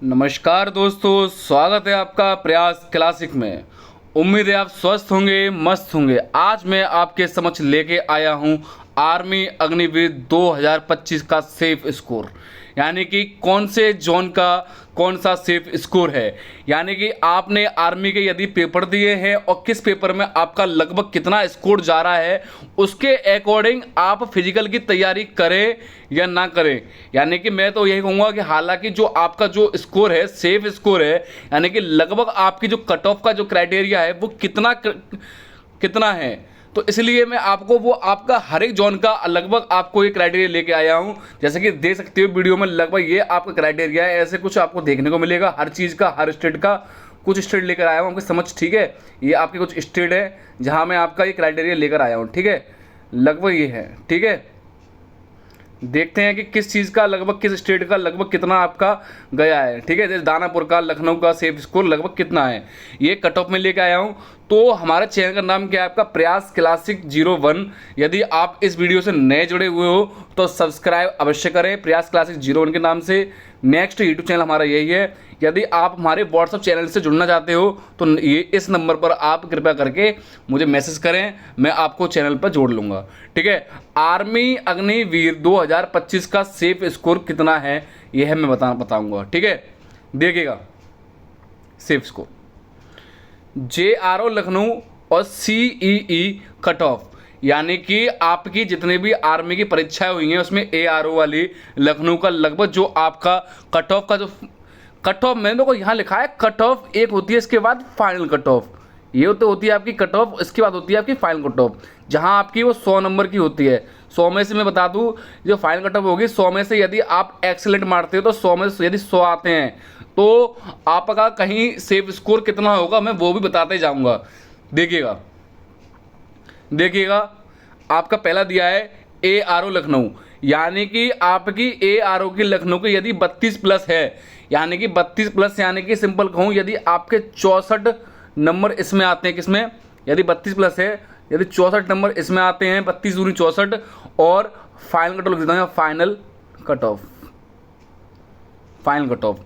नमस्कार दोस्तों, स्वागत है आपका प्रयास क्लासिक में। उम्मीद है आप स्वस्थ होंगे, मस्त होंगे। आज मैं आपके समक्ष लेके आया हूं आर्मी अग्निवीर 2025 का सेफ स्कोर, यानी कि कौन से जोन का कौन सा सेफ स्कोर है। यानी कि आपने आर्मी के यदि पेपर दिए हैं और किस पेपर में आपका लगभग कितना स्कोर जा रहा है, उसके अकॉर्डिंग आप फिजिकल की तैयारी करें या ना करें। यानी कि मैं तो यही कहूँगा कि हालांकि जो आपका जो स्कोर है सेफ स्कोर है, यानी कि लगभग आपकी जो कट ऑफ का जो क्राइटेरिया है वो कितना है, तो इसलिए मैं आपको वो आपका हर एक जोन का लगभग आपको ये क्राइटेरिया लेके आया हूँ। जैसे कि देख सकते हो वीडियो में लगभग ये आपका क्राइटेरिया है, ऐसे कुछ आपको देखने को मिलेगा हर चीज़ का, हर स्टेट का। कुछ स्टेट लेकर आया हूँ आपकी समझ, ठीक है। ये आपके कुछ स्टेट है जहाँ मैं आपका ये क्राइटेरिया लेकर आया हूँ, ठीक है। लगभग ये है, ठीक है। देखते हैं कि किस चीज़ का लगभग, किस स्टेट का लगभग कितना आपका गया है, ठीक है। जैसे दानापुर का, लखनऊ का सेफ स्कोर लगभग कितना है, ये कट ऑफ में लेके आया हूँ। तो हमारे चैनल का नाम क्या है आपका, प्रयास क्लासिक 01। यदि आप इस वीडियो से नए जुड़े हुए हो तो सब्सक्राइब अवश्य करें प्रयास क्लासिक 01 के नाम से। नेक्स्ट यूट्यूब चैनल हमारा यही है। यदि आप हमारे व्हाट्सअप चैनल से जुड़ना चाहते हो तो ये इस नंबर पर आप कृपया करके मुझे मैसेज करें, मैं आपको चैनल पर जोड़ लूँगा, ठीक है। आर्मी अग्निवीर 2025 का सेफ स्कोर कितना है यह मैं बताऊँगा, ठीक है। देखिएगा सेफ स्कोर JRO लखनऊ और CEE कट ऑफ, यानी कि आपकी जितने भी आर्मी की परीक्षाएं हुई हैं उसमें ARO वाली लखनऊ का लगभग जो आपका कट ऑफ का जो कट ऑफ, मैंने को यहाँ लिखा है कट ऑफ एक होती है, इसके बाद फाइनल कट ऑफ। ये तो होती है आपकी कट ऑफ, इसके बाद होती है आपकी फाइनल कट ऑफ, जहाँ आपकी वो 100 नंबर की होती है। 100 में से मैं बता दूँ जो फाइनल कट ऑफ होगी, 100 में से यदि आप एक्सीलेंट मारते हो तो 100 में से यदि 100 आते हैं तो आपका कहीं सेफ स्कोर कितना होगा मैं वो भी बताते जाऊँगा। देखिएगा आपका पहला दिया है ARO लखनऊ, यानी कि आपकी ARO की लखनऊ की यदि 32 प्लस है, यानी कि 32 प्लस, यानी कि सिंपल कहूँ यदि आपके 64 नंबर इसमें आते हैं, किसमें, यदि 32 प्लस है, यदि 64 नंबर इसमें आते हैं, 32 दूनी 64, और फाइनल कट ऑफ लिख देता हूँ, फाइनल कट ऑफ,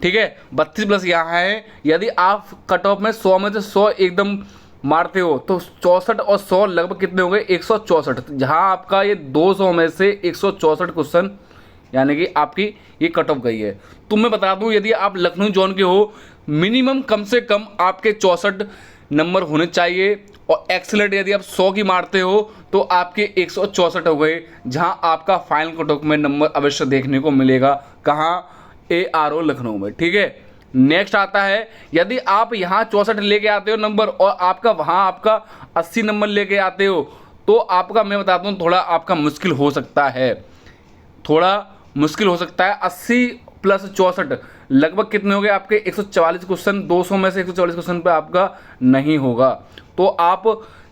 ठीक है। 32 प्लस यहाँ है। यदि आप कट ऑफ में 100 में से 100 एकदम मारते हो तो 64 और 100 लगभग कितने हो गए, 164, जहाँ आपका ये 200 में से 164 क्वेश्चन, यानी कि आपकी ये कट ऑफ गई है। तो मैं बता दूं यदि आप लखनऊ जोन के हो, मिनिमम कम से कम आपके 64 नंबर होने चाहिए, और एक्सीलेंट यदि आप 100 की मारते हो तो आपके 164 हो गए, जहाँ आपका फाइनल कट ऑफ में नंबर अवश्य देखने को मिलेगा, कहाँ, ARO लखनऊ में, ठीक है। नेक्स्ट आता है यदि आप यहाँ 64 लेके आते हो नंबर और आपका वहाँ आपका 80 नंबर लेके आते हो तो आपका, मैं बताता हूँ, थोड़ा आपका मुश्किल हो सकता है, 80 प्लस 64 लगभग कितने हो गए आपके, 144 क्वेश्चन। 200 में से 144 क्वेश्चन पे आपका नहीं होगा। तो आप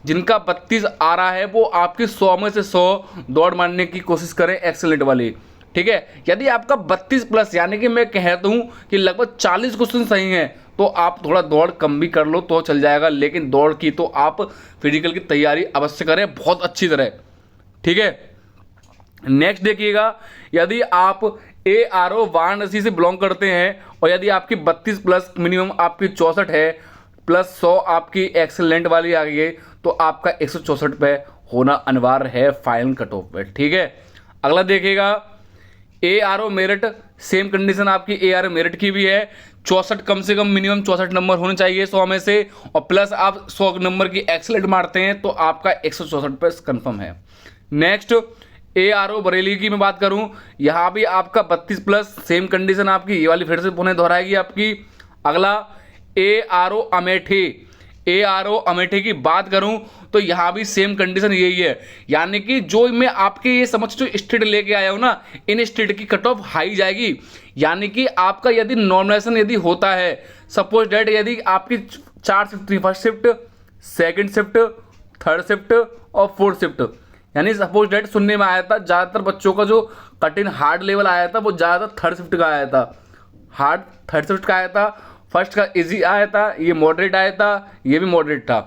जिनका 32 आ रहा है वो आपकी 100 में से 100 दौड़ मारने की कोशिश करें, एक्सेलेंट वाली, ठीक है। यदि आपका 32 प्लस, यानी कि मैं कहता हूँ कि लगभग 40 क्वेश्चन सही हैं, तो आप थोड़ा दौड़ कम भी कर लो तो चल जाएगा, लेकिन दौड़ की तो आप फिजिकल की तैयारी अवश्य करें बहुत अच्छी तरह, ठीक है। नेक्स्ट देखिएगा, यदि आप ARO वाराणसी से बिलोंग करते हैं और यदि आपकी 32 प्लस मिनिमम आपकी 64 है, प्लस 100 आपकी एक्सेलेंट वाली आ गई है, तो आपका 164 पे होना अनिवार्य है फाइनल कट ऑफ पे, ठीक है। अगला देखिएगा ARO मेरिट, सेम कंडीशन आपकी ARO मेरिट की भी है। 64 कम से कम मिनिमम 64 नंबर होने चाहिए 100 में से, और प्लस आप 100 नंबर की एक्सेलेंट मारते हैं तो आपका 164 पे कन्फर्म है। नेक्स्ट ARO बरेली की मैं बात करूं, यहाँ भी आपका 32 प्लस, सेम कंडीशन आपकी ये वाली फिर से पुनः दोहराएगी आपकी। अगला ARO अमेठी की बात करूं तो यहाँ भी सेम कंडीशन यही है, यानी कि जो मैं आपके ये समझ जो स्टेट लेके आया हूँ ना, इन स्टेट की कट ऑफ हाई जाएगी। यानी कि आपका यदि नॉमिनेशन यदि होता है, सपोज डेट यदि आपकी 4 शिफ्ट थी, first shift, second shift, third shift और फोर्थ शिफ्ट, यानी सपोज डेट सुनने में आया था ज़्यादातर बच्चों का जो कठिन हार्ड लेवल आया था वो ज़्यादातर थर्ड शिफ्ट का आया था, हार्ड थर्ड शिफ्ट का आया था, फर्स्ट का इजी आया था, ये मॉडरेट आया था, ये भी मॉडरेट था।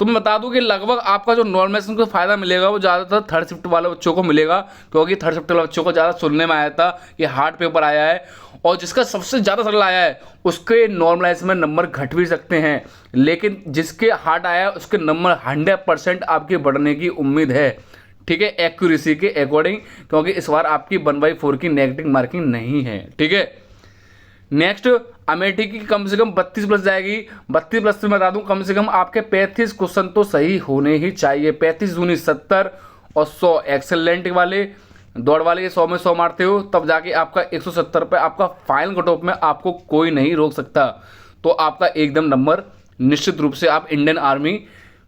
तो मैं बता दूं कि लगभग आपका जो नॉर्मलाइजेशन को फायदा मिलेगा वो ज़्यादातर थर्ड शिफ्ट वाले बच्चों को मिलेगा, क्योंकि थर्ड शिफ्ट वाले बच्चों को ज़्यादा सुनने में आया था कि हार्ड पेपर आया है, और जिसका सबसे ज़्यादा सरल आया है उसके नॉर्मलाइजेशन में नंबर घट भी सकते हैं, लेकिन जिसके हार्ड आया है उसके नंबर 100% आपके बढ़ने की उम्मीद है। ठीक है, एक्यूरेसी के अकॉर्डिंग, क्योंकि इस बार आपकी 1/4 की नेगेटिव मार्किंग नहीं है। ठीक है, नेक्स्ट अमेठी की कम से कम 32 प्लस जाएगी। 32 प्लस में बता दूं कम से कम आपके 35 क्वेश्चन तो सही होने ही चाहिए। 35 दूनी 70 और 100 एक्सेलेंट वाले दौड़ वाले 100 में 100 मारते हो तब जाके आपका 170 पे आपका फाइनल कट ऑफ में आपको कोई नहीं रोक सकता। तो आपका एकदम नंबर निश्चित रूप से आप इंडियन आर्मी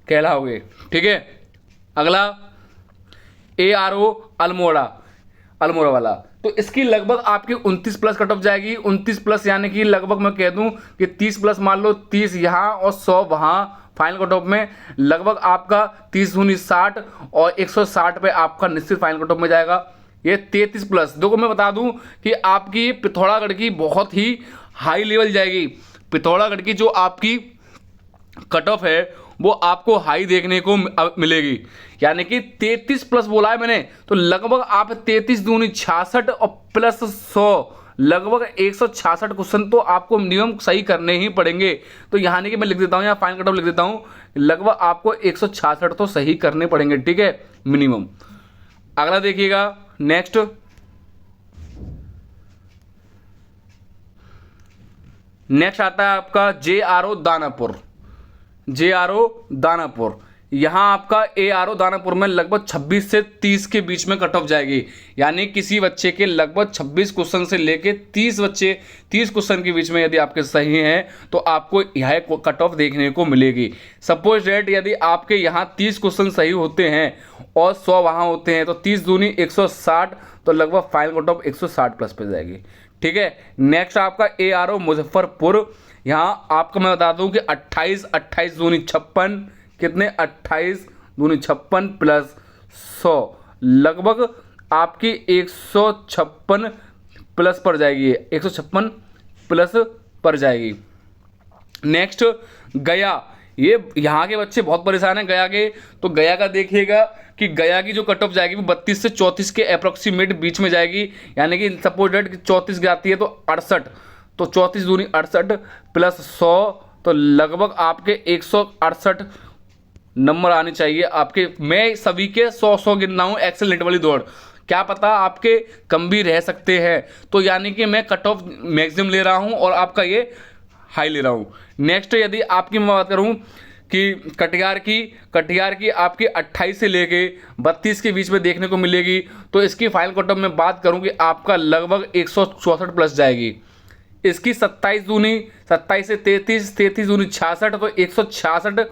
कहलाओगे। ठीक है, अगला ARO अल्मोड़ा वाला, तो इसकी लगभग आपकी 29 प्लस कट ऑफ जाएगी। 29 प्लस यानी कि लगभग मैं कह दूं कि 30 प्लस मान लो, 30 यहाँ और 100 वहाँ फाइनल कट ऑफ में। लगभग आपका 30 दूनी 60 और 160 पे आपका निश्चित फाइनल कट ऑफ में जाएगा। ये 33 प्लस, देखो मैं बता दूं कि आपकी पिथौरागढ़ की बहुत ही हाई लेवल जाएगी। पिथौरागढ़ की जो आपकी कट ऑफ है वो आपको हाई देखने को मिलेगी, यानी कि 33 प्लस बोला है मैंने, तो लगभग आप 33 दूनी 66 और प्लस 100 लगभग 166 क्वेश्चन तो आपको मिनिमम सही करने ही पड़ेंगे। तो यहाँ नहीं कि मैं लिख देता हूँ, यहाँ फाइनल कट ऑफ लिख देता हूँ, लगभग आपको 166 तो सही करने पड़ेंगे। ठीक है, मिनिमम। अगला देखिएगा, नेक्स्ट आता है आपका JRO दानापुर। यहाँ आपका ARO दानापुर में लगभग 26 से 30 के बीच में कट ऑफ जाएगी, यानी किसी बच्चे के लगभग 26 क्वेश्चन से लेके 30 क्वेश्चन के बीच में यदि आपके सही हैं तो आपको यह कट ऑफ देखने को मिलेगी। सपोज डेट यदि आपके यहाँ 30 क्वेश्चन सही होते हैं और 100 वहाँ होते हैं तो 30 दूनी 160, तो लगभग फाइनल कट ऑफ 160 प्लस पे जाएगी। ठीक है, नेक्स्ट आपका ARO मुजफ्फरपुर। यहाँ आपको मैं बता दूं कि 28 दूनी 56, कितने 28 दूनी 56 प्लस 100 लगभग आपकी 156 प्लस पर जाएगी, 156 प्लस पर जाएगी। नेक्स्ट गया, ये यहाँ के बच्चे बहुत परेशान हैं गया के, तो गया का देखिएगा कि गया की जो कट ऑफ जाएगी वो 32 से 34 के अप्रोक्सीमेट बीच में जाएगी, यानी कि सपोज डेट 34 जाती है तो 68, तो 34 दूनी 68 प्लस 100 तो लगभग आपके 168 नंबर आने चाहिए आपके। मैं सभी के 100 गिन रहा हूँ एक्सेलेंट वाली दौड़, क्या पता आपके कम भी रह सकते हैं, तो यानी कि मैं कट ऑफ मैक्सिमम ले रहा हूँ और आपका ये हाई ले रहा हूँ। नेक्स्ट यदि आपकी मैं बात करूँ कि कटिहार की आपकी 28 से लेके 32 के बीच में देखने को मिलेगी, तो इसकी फाइनल कट ऑफ में बात करूँ कि आपका लगभग 164 प्लस जाएगी। इसकी 27 से 33 दूनी 66, तो 166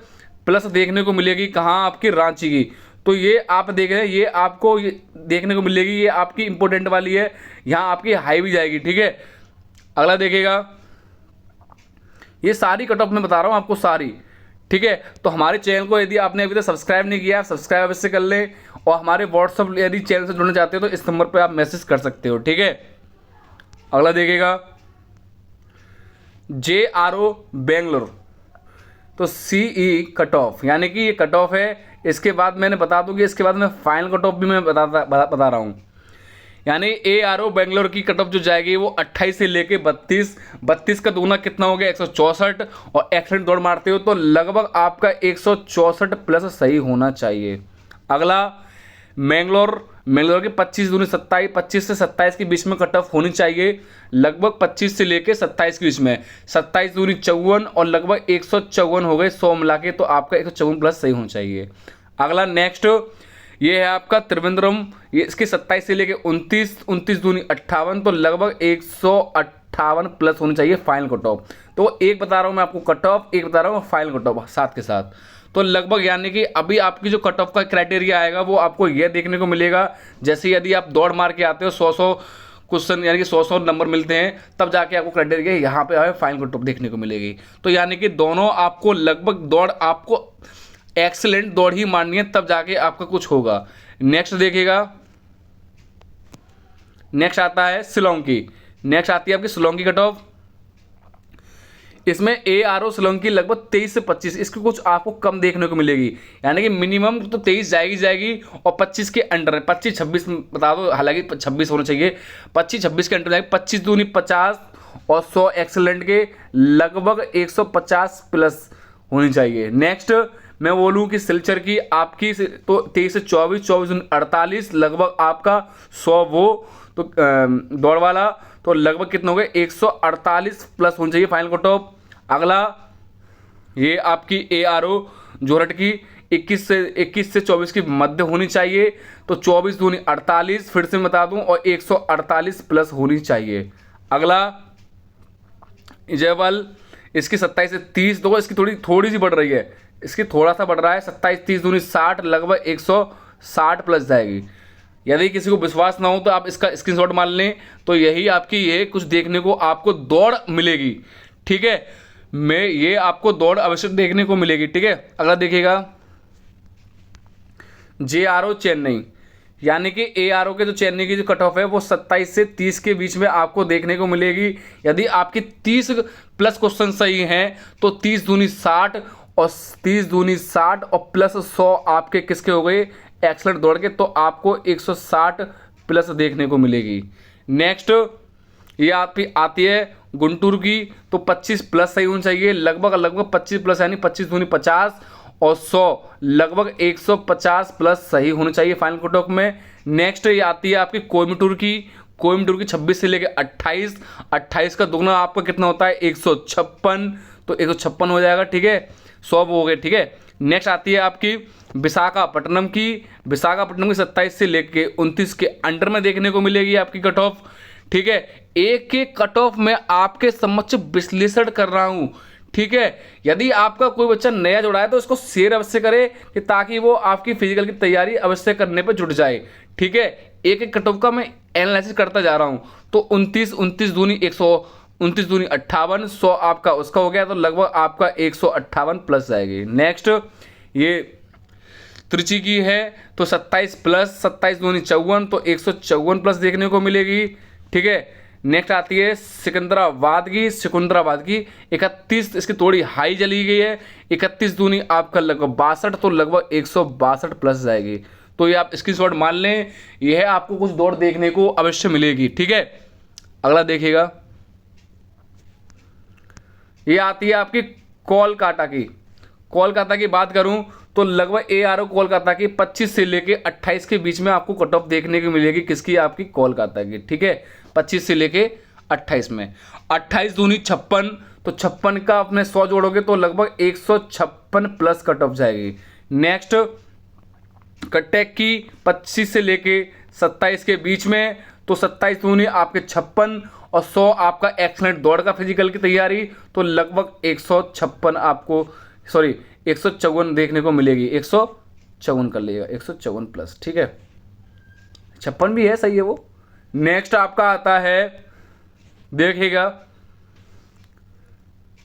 प्लस देखने को मिलेगी कहाँ आपकी रांची की। तो ये आप देख रहे हैं, ये आपको देखने को मिलेगी, ये आपकी इंपॉर्टेंट वाली है, यहाँ आपकी हाई भी जाएगी। ठीक है, अगला देखिएगा, ये सारी कट ऑफ मैं बता रहा हूँ आपको सारी। ठीक है, तो हमारे चैनल को यदि आपने अभी तक सब्सक्राइब नहीं किया, सब्सक्राइब अवश्य कर लें, और हमारे व्हाट्सअप यदि चैनल से जुड़ना चाहते हो तो इस नंबर पर आप मैसेज कर सकते हो। ठीक है, अगला देखिएगा, JRO बेंगलोर, तो CE कट ऑफ, यानी कि ये कट ऑफ है। इसके बाद मैंने बता दूं कि इसके बाद मैं फाइनल कट ऑफ भी मैं बता रहा हूँ, यानी ARO बेंगलोर की कट ऑफ जो जाएगी वो 28 से लेके 32 का दूना कितना हो गया 164, और एक्सेलेंट दौड़ मारते हो तो लगभग आपका 164 प्लस सही होना चाहिए। अगला मैंगलोर की 25 दूनी 27, 25 से 27 के बीच में कट ऑफ होनी चाहिए, लगभग 25 से लेके 27 के बीच में। 27 दूनी 54 और लगभग 154 हो गए 100 मिला के, तो आपका 154 प्लस सही होना चाहिए। अगला नेक्स्ट ये है आपका त्रिवेंद्रम, ये इसके 27 से लेके 29 दूनी 58, तो लगभग 158 प्लस होनी चाहिए फाइनल कट ऑफ। तो एक बता रहा हूँ मैं आपको कट ऑफ, एक बता रहा हूँ फाइनल कट ऑफ साथ के साथ, तो लगभग यानी कि अभी आपकी जो कट ऑफ का क्राइटेरिया आएगा वो आपको यह देखने को मिलेगा, जैसे यदि आप दौड़ मार के आते हो 100 क्वेश्चन यानी कि 100 नंबर मिलते हैं, तब जाके आपको क्राइटेरिया यहाँ पे आए फाइनल कट ऑफ देखने को मिलेगी। तो यानी कि दोनों आपको लगभग दौड़ आपको एक्सीलेंट दौड़ ही मारनी है, तब जाके आपका कुछ होगा। नेक्स्ट देखिएगा, नेक्स्ट आता है शिलोंग की, नेक्स्ट आती है आपकी शिलोंग की कट ऑफ। इसमें ARO शिलोंग की लगभग 23 से 25, इसकी कुछ आपको कम देखने को मिलेगी, यानी कि मिनिमम तो 23 जाएगी और 25 के अंडर है, 25-26 बता दो, हालांकि 26 होना चाहिए, 25-26 के अंडर जाएगी, 25 दूनी 50 और 100 एक्सेलेंट के लगभग 150 प्लस होनी चाहिए। नेक्स्ट मैं बोलूँ कि सिल्चर की आपकी तो 23 से 24, 24 48 लगभग आपका 100 वो तो दौड़ वाला तो लगभग कितना हो गया 148 प्लस होनी चाहिए फाइनल कट ऑफ। अगला ये आपकी ARO जोरट की 21 से 24 की मध्य होनी चाहिए, तो 24 दूनी 48 फिर से बता दूं और 148 प्लस होनी चाहिए। अगला जयवल इसकी 27 से 30, तो इसकी थोड़ी सी बढ़ रही है, इसकी थोड़ा सा बढ़ रहा है, 27 30 दूनी 60 लगभग 160 प्लस जाएगी। यदि किसी को विश्वास ना हो तो आप इसका स्क्रीनशॉट मार लें, तो यही आपकी ये कुछ देखने को आपको दौड़ मिलेगी। ठीक है, मैं ये आपको दौड़ अवश्य देखने को मिलेगी। ठीक है, अगला देखिएगा JRO चेन्नई, यानी कि ARO के जो चेन्नई की जो कट ऑफ है वो 27 से 30 के बीच में आपको देखने को मिलेगी। यदि आपकी 30 प्लस क्वेश्चन सही हैं तो 30 दूनी 60 और 30 दूनी 60 और प्लस 100 आपके किसके हो गए एक्सलेंट दौड़ के, तो आपको 160 प्लस देखने को मिलेगी। नेक्स्ट ये आपकी आती है गुंटूर की, तो 25 प्लस सही होना चाहिए, लगभग 25 प्लस यानी 25 दूनी 50 और 100 लगभग 150 प्लस सही होना चाहिए फाइनल कट ऑफ में। नेक्स्ट ये आती है आपकी कोयम्बटूर की 26 से लेके 28 का दुगना आपका कितना होता है 156, तो 156 हो जाएगा। ठीक है, 100 हो गए। ठीक है, नेक्स्ट आती है आपकी विशाखापट्टनम की 27 से लेके 29 के अंडर में देखने को मिलेगी आपकी कट ऑफ। ठीक है, एक एक कट ऑफ में आपके समक्ष विश्लेषण कर रहा हूं। ठीक है, यदि आपका कोई बच्चा नया जुड़ा है तो इसको शेयर अवश्य करे कि ताकि वो आपकी फिजिकल की तैयारी अवश्य करने पे जुट जाए। ठीक है, एक एक कट ऑफ का मैं एनालिसिस करता जा रहा हूं, तो 29 दूनी 29 दूनी 58, 100 आपका उसका हो गया, तो लगभग आपका 158 प्लस जाएगी। नेक्स्ट ये त्रिची की है, तो 27 प्लस 27 दूनी 54, तो 154 प्लस देखने को मिलेगी। ठीक है, नेक्स्ट आती है सिकंदराबाद की 31, इसकी थोड़ी हाई चली गई है, 31 दूनी आपका लगभग 62, तो लगभग 162 प्लस जाएगी। तो ये आप स्क्रीनशॉट मान लें, यह आपको कुछ दौड़ देखने को अवश्य मिलेगी। ठीक है, अगला देखिएगा, ये आती है आपकी कोलकाता की बात करूं तो लगभग ARO कोलकाता की 25 से लेके 28 के बीच में आपको कट ऑफ देखने को मिलेगी। किसकी? आपकी कोलकाता की। ठीक है, 25 से लेके 28 में 28 दूनी 56, तो 56 का अपने 100 जोड़ोगे तो लगभग 156 प्लस कट ऑफ जाएगी। नेक्स्ट कटेक की 25 से लेके 27 के बीच में, तो 27 दूनी आपके 56 और 100 आपका एक्सलेंट दौड़ का फिजिकल की तैयारी, तो लगभग 156 आपको 154 देखने को मिलेगी। 154 कर लिएगा, 154 प्लस। ठीक है, 56 भी है, सही है वो। नेक्स्ट आपका आता है, देखिएगा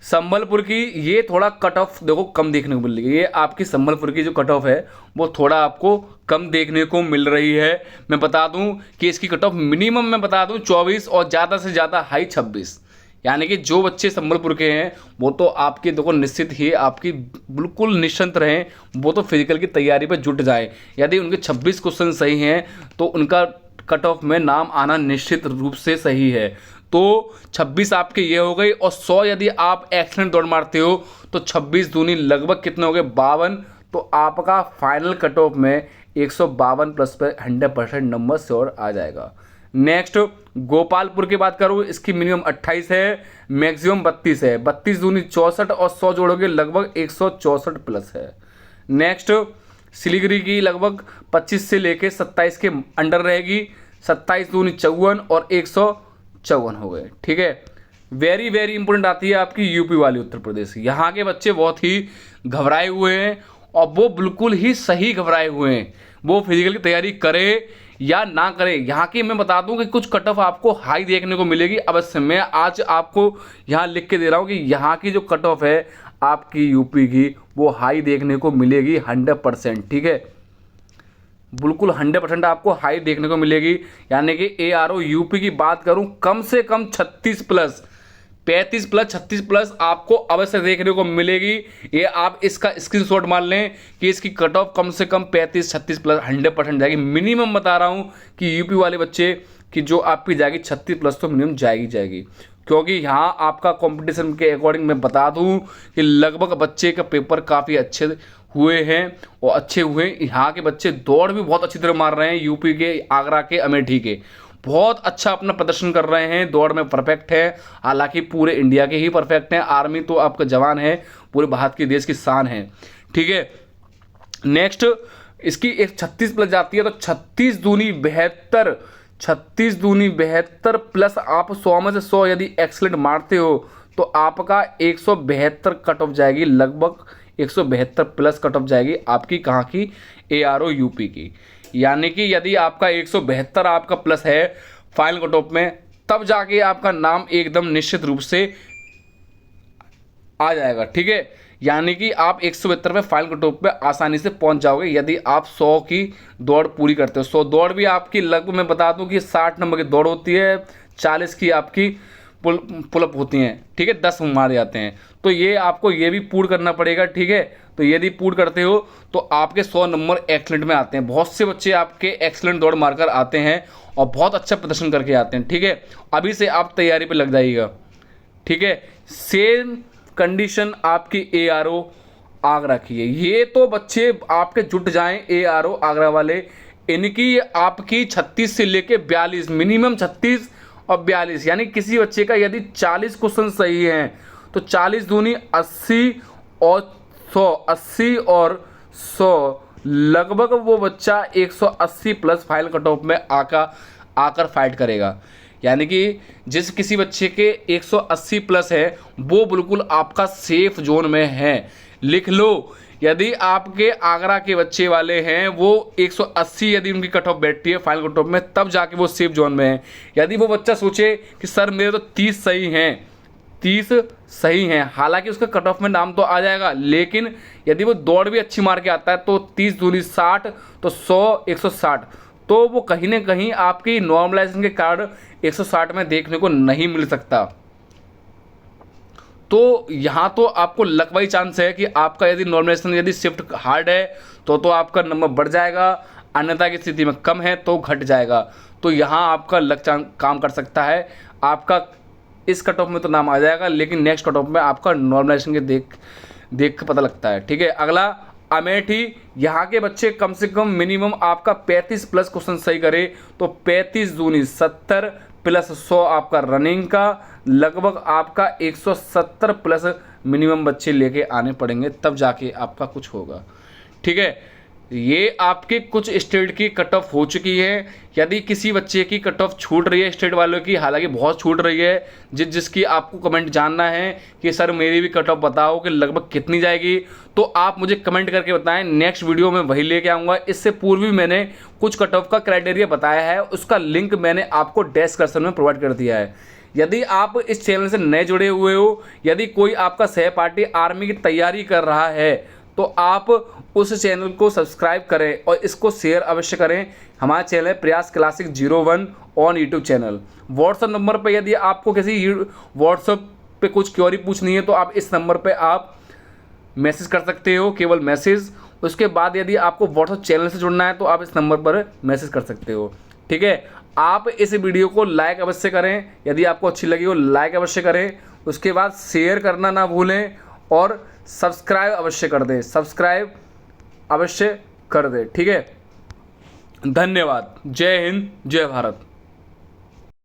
संबलपुर की, ये थोड़ा कट ऑफ देखो कम देखने को मिल रही है। ये आपकी संबलपुर की जो कट ऑफ है वो थोड़ा आपको कम देखने को मिल रही है। मैं बता दूं कि इसकी कट ऑफ मिनिमम मैं बता दूं 24 और ज़्यादा से ज़्यादा हाई 26, यानी कि जो बच्चे संबलपुर के हैं वो तो आपके देखो निश्चित ही आपकी बिल्कुल निश्चिंत रहें, वो तो फिजिकल की तैयारी पर जुट जाए। यदि उनके 26 क्वेश्चन सही हैं तो उनका कट ऑफ में नाम आना निश्चित रूप से सही है। तो 26 आपके ये हो गई, और 100 यदि आप एक्सीलेंट दौड़ मारते हो तो 26 दूनी लगभग कितने हो गए 52, तो आपका फाइनल कट ऑफ में 152 प्लस पर 100% नंबर श्योर आ जाएगा। नेक्स्ट गोपालपुर की बात करूँ, इसकी मिनिमम 28 है, मैक्सिमम 32 है, 32 दूनी 64 और 100 जोड़ोगे लगभग 164 प्लस है। नेक्स्ट सिलीगुड़ी की लगभग 25 से लेके 27 के अंडर रहेगी, 27 दूनी 54 और 154 हो गए। ठीक है, वेरी वेरी इंपॉर्टेंट आती है आपकी यूपी वाली उत्तर प्रदेश। यहाँ के बच्चे बहुत ही घबराए हुए हैं, और वो बिल्कुल ही सही घबराए हुए हैं। वो फिजिकल की तैयारी करे या ना करे, यहाँ की मैं बता दूं कि कुछ कट ऑफ आपको हाई देखने को मिलेगी अवश्य। मैं आज आपको यहाँ लिख के दे रहा हूँ कि यहाँ की जो कट ऑफ है आपकी यूपी की वो हाई देखने को मिलेगी 100%। ठीक है, बिल्कुल 100% आपको हाई देखने को मिलेगी। यानी कि ARO यूपी की बात करूं कम से कम 36 प्लस 35 प्लस 36 प्लस आपको अवश्य देखने को मिलेगी। ये आप इसका स्क्रीनशॉट मान लें कि इसकी कट ऑफ कम से कम 35-36 प्लस 100% जाएगी। मिनिमम बता रहा हूँ कि यूपी वाले बच्चे की जो आपकी जाएगी 36 प्लस तो मिनिमम जाएगी, क्योंकि यहाँ आपका कंपटीशन के अकॉर्डिंग मैं बता दूँ कि लगभग बच्चे का पेपर काफ़ी अच्छे हुए हैं और अच्छे हुए। यहाँ के बच्चे दौड़ भी बहुत अच्छी तरह मार रहे हैं, यूपी के, आगरा के, अमेठी के बहुत अच्छा अपना प्रदर्शन कर रहे हैं, दौड़ में परफेक्ट है। हालांकि पूरे इंडिया के ही परफेक्ट हैं। आर्मी तो आपका जवान है, पूरे भारत के देश की शान है, ठीक है। नेक्स्ट इसकी एक 36 प्लस जाती है तो 36 दूनी 72, 36 दूनी 72 प्लस आप 100 में से 100 यदि एक्सीलेंट मारते हो तो आपका 172 कट ऑफ जाएगी, लगभग 172 प्लस कट ऑफ जाएगी आपकी। कहाँ की? ARO यूपी की। यानी कि यदि आपका 172 आपका प्लस है फाइनल कट ऑफ में, तब जाके आपका नाम एकदम निश्चित रूप से आ जाएगा, ठीक है। यानी कि आप 172 में फाइनल कट ऑफ पे आसानी से पहुंच जाओगे यदि आप 100 की दौड़ पूरी करते हो। 100 दौड़ भी आपकी लगभग मैं बता दूं कि 60 नंबर की दौड़ होती है, 40 की आपकी पुलअप होती हैं, ठीक है, 10 मारे जाते हैं। तो ये आपको ये भी पूर्ण करना पड़ेगा, ठीक है। तो यदि पूर्ण करते हो तो आपके 100 नंबर एक्सीलेंट में आते हैं। बहुत से बच्चे आपके एक्सीलेंट दौड़ मारकर आते हैं और बहुत अच्छा प्रदर्शन करके आते हैं, ठीक है। अभी से आप तैयारी पे लग जाइएगा, ठीक है। सेम कंडीशन आपकी ARO आगरा की है। ये तो बच्चे आपके जुट जाएं ARO आगरा वाले, इनकी आपकी 36 से लेके 42, मिनिमम 36 और 42, यानी किसी बच्चे का यदि 40 क्वेश्चन सही हैं तो 40 दूनी 80 और 100, 80 और 100 लगभग वो बच्चा 180 प्लस फाइनल कट ऑफ में आकर फाइट करेगा। यानी कि जिस किसी बच्चे के 180 प्लस है वो बिल्कुल आपका सेफ जोन में है। लिख लो, यदि आपके आगरा के बच्चे वाले हैं वो 180 यदि उनकी कट ऑफ बैठती है फाइनल कट ऑफ में, तब जाके वो सेफ जोन में है। यदि वो बच्चा सोचे कि सर मेरे तो 30 सही हैं, 30 सही हैं, हालांकि उसका कट ऑफ में नाम तो आ जाएगा, लेकिन यदि वो दौड़ भी अच्छी मार के आता है तो 30 दूनी 60 तो 100 160, तो वो कहीं ना कहीं आपकी नॉर्मलाइजेशन के कारण 160 में देखने को नहीं मिल सकता। तो यहाँ तो आपको लक वाई चांस है कि आपका यदि नॉर्मलाइजेशन यदि शिफ्ट हार्ड है तो आपका नंबर बढ़ जाएगा, अन्यथा की स्थिति में कम है तो घट जाएगा। तो यहाँ आपका लक काम कर सकता है। आपका इस कट ऑफ में तो नाम आ जाएगा, लेकिन नेक्स्ट कट ऑफ में आपका नॉर्मलाइजेशन के देख के पता लगता है, ठीक है। अगला अमेठी, यहाँ के बच्चे कम से कम मिनिमम आपका 35 प्लस क्वेश्चन सही करे तो 35 दूनी 70 प्लस 100 आपका रनिंग का, लगभग आपका 170 प्लस मिनिमम बच्चे लेके आने पड़ेंगे, तब जाके आपका कुछ होगा, ठीक है। ये आपके कुछ स्टेट की कट ऑफ हो चुकी है। यदि किसी बच्चे की कट ऑफ छूट रही है स्टेट वालों की, हालांकि बहुत छूट रही है, जिसकी आपको कमेंट जानना है कि सर मेरी भी कट ऑफ बताओ कि लगभग कितनी जाएगी, तो आप मुझे कमेंट करके बताएं। नेक्स्ट वीडियो में वही लेके आऊँगा। इससे पूर्व भी मैंने कुछ कट ऑफ का क्राइटेरिया बताया है, उसका लिंक मैंने आपको डिस्क्रिप्शन में प्रोवाइड कर दिया है। यदि आप इस चैनल से नए जुड़े हुए हो, यदि कोई आपका सहपाठी आर्मी की तैयारी कर रहा है तो आप उस चैनल को सब्सक्राइब करें और इसको शेयर अवश्य करें। हमारा चैनल है प्रयास classic 01 on YouTube channel. WhatsApp number पर यदि आपको किसी व्हाट्सएप पे कुछ क्वेरी पूछनी है तो आप इस नंबर पे आप मैसेज कर सकते हो, केवल मैसेज। उसके बाद यदि आपको व्हाट्सएप चैनल से जुड़ना है तो आप इस नंबर पर मैसेज कर सकते हो, ठीक है। आप इस वीडियो को लाइक अवश्य करें, यदि आपको अच्छी लगी हो लाइक अवश्य करें। उसके बाद शेयर करना ना भूलें और सब्सक्राइब अवश्य कर दें, सब्सक्राइब अवश्य कर दें, ठीक है। धन्यवाद। जय हिंद, जय भारत।